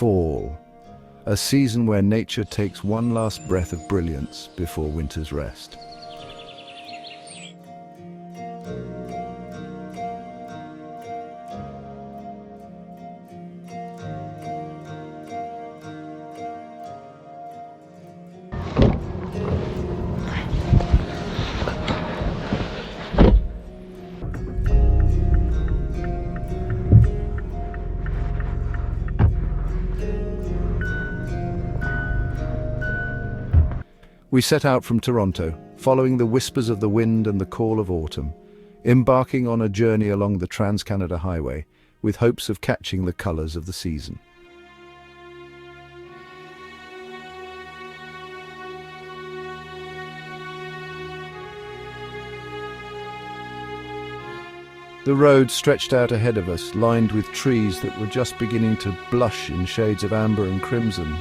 Fall, a season where nature takes one last breath of brilliance before winter's rest. We set out from Toronto, following the whispers of the wind and the call of autumn, embarking on a journey along the Trans-Canada Highway with hopes of catching the colours of the season. The road stretched out ahead of us, lined with trees that were just beginning to blush in shades of amber and crimson.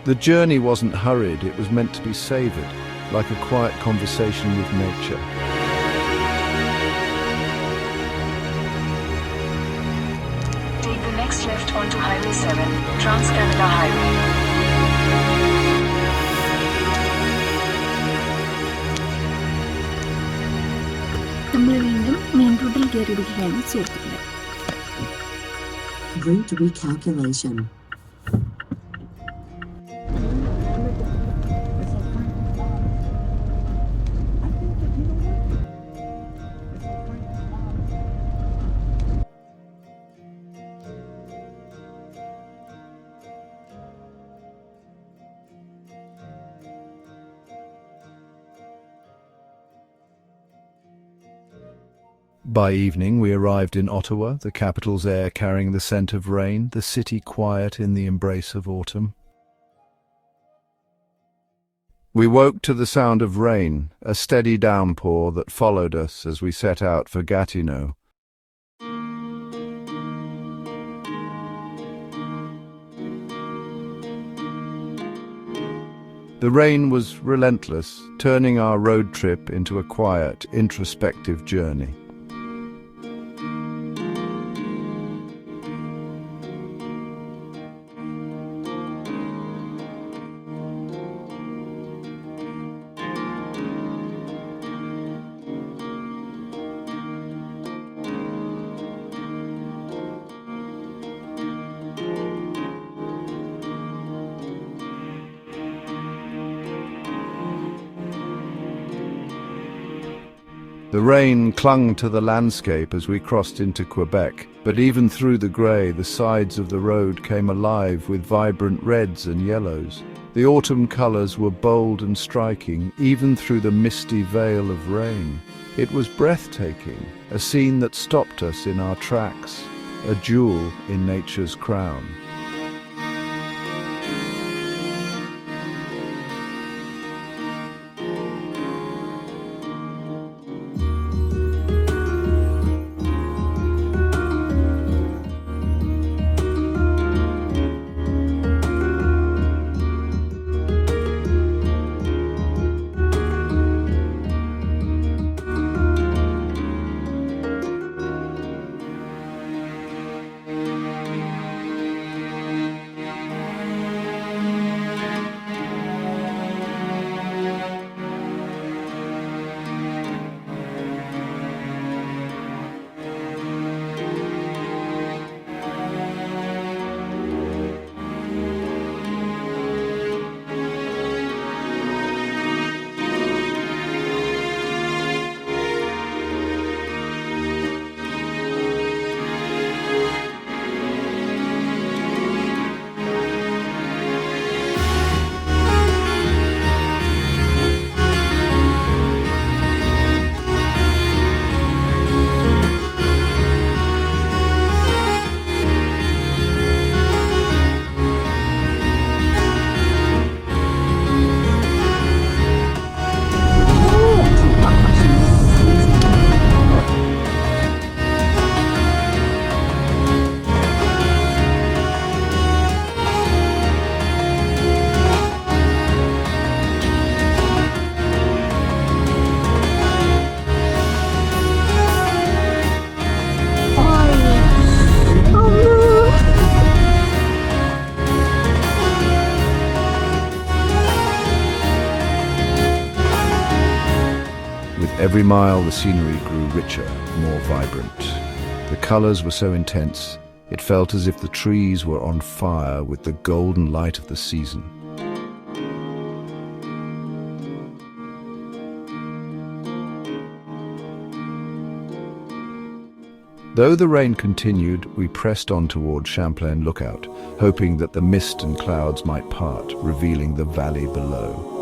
The journey wasn't hurried, it was meant to be savoured, like a quiet conversation with nature. Take the next left onto Highway 7, Trans-Canada Highway. Route recalculation. By evening we arrived in Ottawa, the capital's air carrying the scent of rain, the city quiet in the embrace of autumn. We woke to the sound of rain, a steady downpour that followed us as we set out for Gatineau. The rain was relentless, turning our road trip into a quiet, introspective journey. The rain clung to the landscape as we crossed into Quebec, but even through the grey, the sides of the road came alive with vibrant reds and yellows. The autumn colours were bold and striking, even through the misty veil of rain. It was breathtaking, a scene that stopped us in our tracks, a jewel in nature's crown. Every mile the scenery grew richer, more vibrant. The colours were so intense, it felt as if the trees were on fire with the golden light of the season. Though the rain continued, we pressed on toward Champlain Lookout, hoping that the mist and clouds might part, revealing the valley below.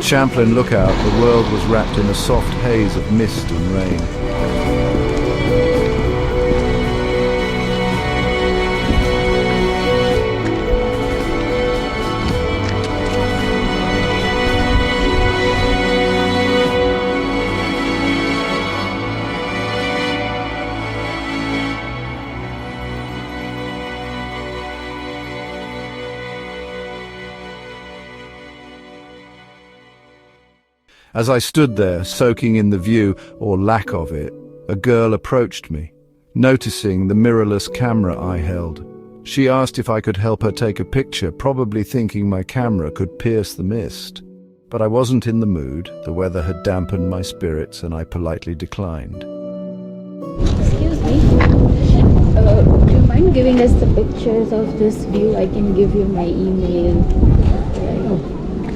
Champlain Lookout, the world was wrapped in a soft haze of mist and rain. As I stood there, soaking in the view, or lack of it, a girl approached me, noticing the mirrorless camera I held. She asked if I could help her take a picture, probably thinking my camera could pierce the mist. But I wasn't in the mood, the weather had dampened my spirits, and I politely declined. Excuse me, do you mind giving us the pictures of this view? I can give you my email.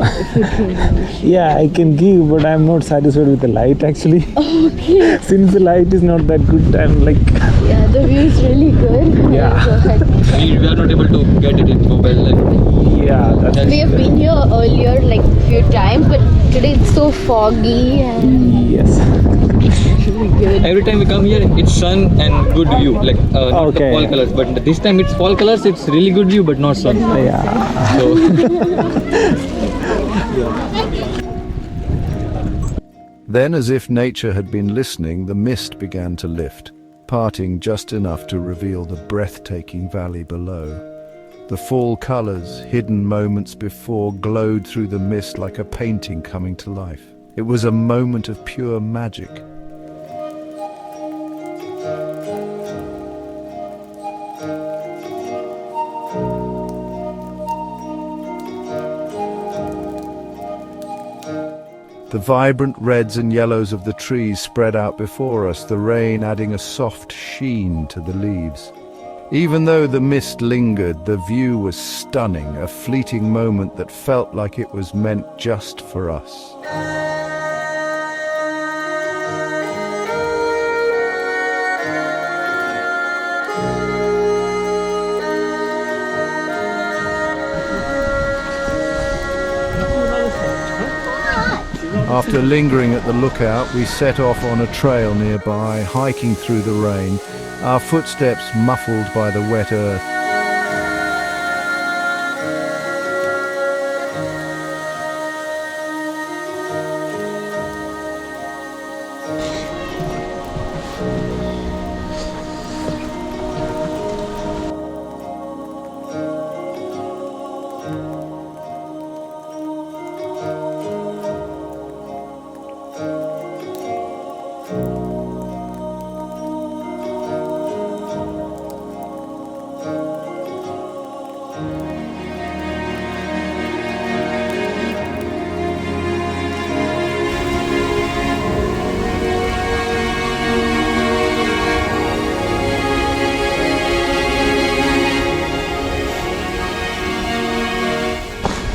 If you can. Yeah, I can give, but I'm not satisfied with the light actually. Okay. Since the light is not that good, I'm like... Yeah, the view is really good. Yeah. Go ahead. We are not able to get it in mobile. Yeah, that's... We have been here earlier like few times, but today it's so foggy and Yes. it's really good. Every time we come here, it's sun and good view, like not Okay. the fall colors. But this time it's fall colors, it's really good view, but not sun. Yeah. So Then, as if nature had been listening, the mist began to lift, parting just enough to reveal the breathtaking valley below. The fall colors, hidden moments before, glowed through the mist like a painting coming to life. It was a moment of pure magic. The vibrant reds and yellows of the trees spread out before us, the rain adding a soft sheen to the leaves. Even though the mist lingered, the view was stunning, a fleeting moment that felt like it was meant just for us. After lingering at the lookout, we set off on a trail nearby, hiking through the rain, our footsteps muffled by the wet earth.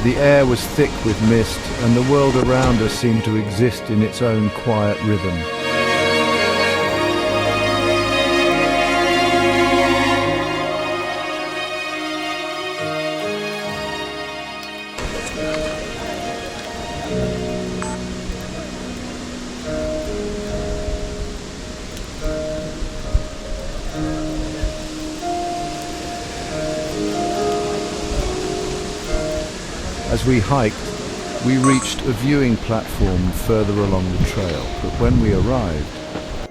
The air was thick with mist, and the world around us seemed to exist in its own quiet rhythm. As we hiked, we reached a viewing platform further along the trail, but when we arrived,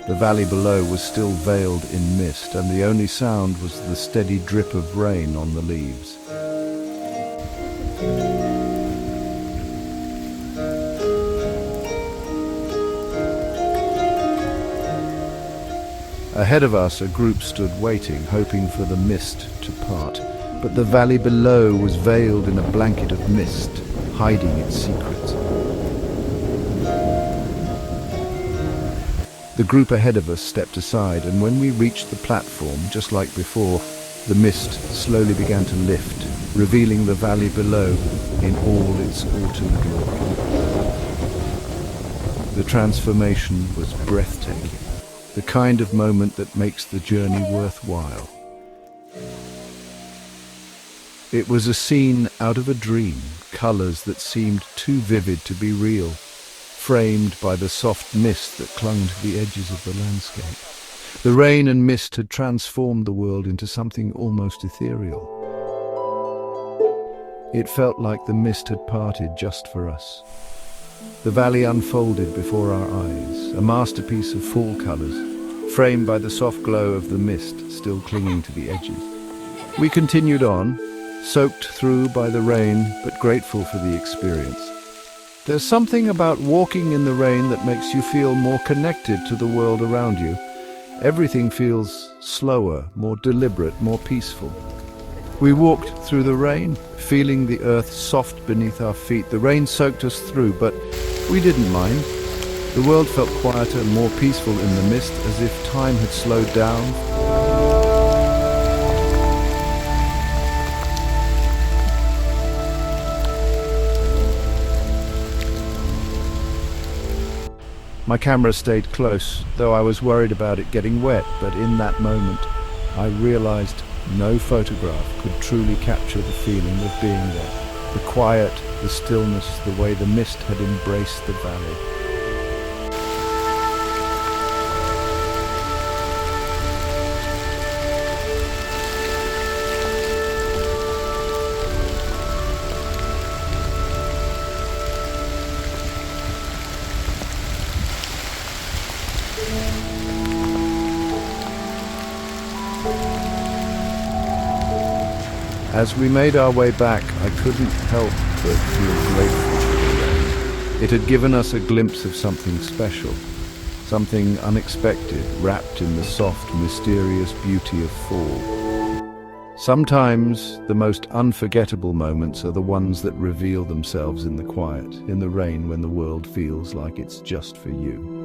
the valley below was still veiled in mist, and the only sound was the steady drip of rain on the leaves. Ahead of us, a group stood waiting, hoping for the mist to part. But the valley below was veiled in a blanket of mist, hiding its secrets. The group ahead of us stepped aside, and when we reached the platform, just like before, the mist slowly began to lift, revealing the valley below in all its autumn glory. The transformation was breathtaking, the kind of moment that makes the journey worthwhile. It was a scene out of a dream, colors that seemed too vivid to be real, framed by the soft mist that clung to the edges of the landscape. The rain and mist had transformed the world into something almost ethereal. It felt like the mist had parted just for us. The valley unfolded before our eyes, a masterpiece of fall colors, framed by the soft glow of the mist still clinging to the edges. We continued on, soaked through by the rain, but grateful for the experience. There's something about walking in the rain that makes you feel more connected to the world around you. Everything feels slower, more deliberate, more peaceful. We walked through the rain, feeling the earth soft beneath our feet. The rain soaked us through, but we didn't mind. The world felt quieter, more peaceful in the mist, as if time had slowed down. My camera stayed close, though I was worried about it getting wet, but in that moment, I realized no photograph could truly capture the feeling of being there. The quiet, the stillness, the way the mist had embraced the valley. As we made our way back, I couldn't help but feel grateful for the rain. It had given us a glimpse of something special, something unexpected, wrapped in the soft, mysterious beauty of fall. Sometimes the most unforgettable moments are the ones that reveal themselves in the quiet, in the rain when the world feels like it's just for you.